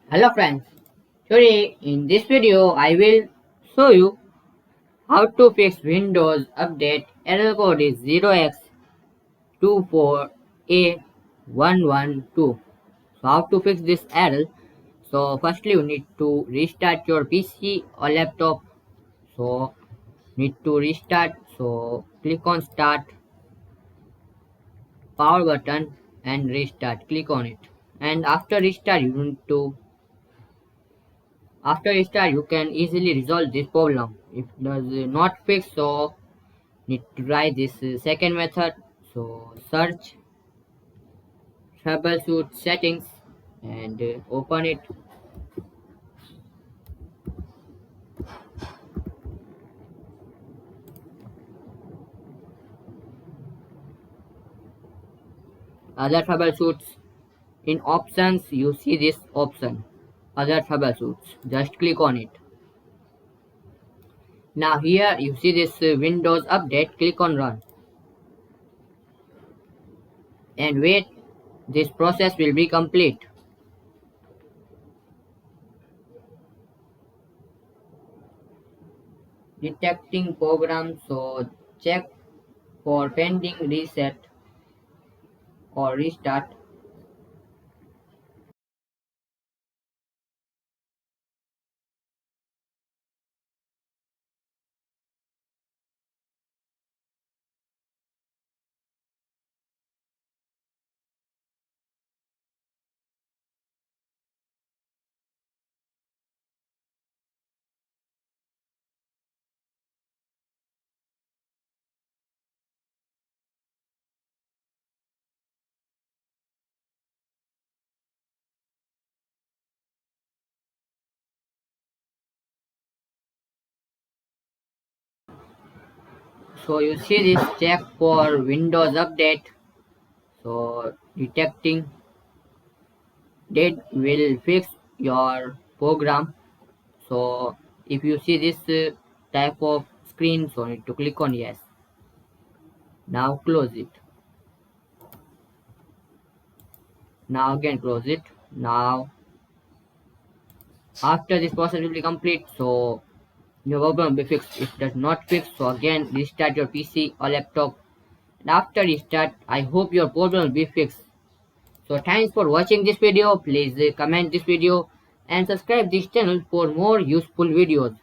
Hello friends, today in this video I will show you how to fix Windows Update error code is 0x24A112. So how to fix this error? So firstly you need to restart your PC or laptop. So need to restart. So click on start, power button and restart. Click on it. And after restart you need to After restart, you can easily resolve this problem. If does not fix, so need to try this second method. So search troubleshoot settings and open it. Other troubleshoots. In options, you see this option. Other troubleshoots. Just click on it. Now here you see this Windows update. Click on run and wait. This process will be complete. Detecting programs. So check for pending reset or restart. So you see this check for Windows update. So detecting date will fix your program. So if you see this type of screen, so need to click on yes. Now close it. Now again close it. Now after this process will be complete, so your problem will be fixed. If it does not fix, so again restart your PC or laptop. And after restart, I hope your problem will be fixed. So thanks for watching this video. Please comment this video and subscribe this channel for more useful videos.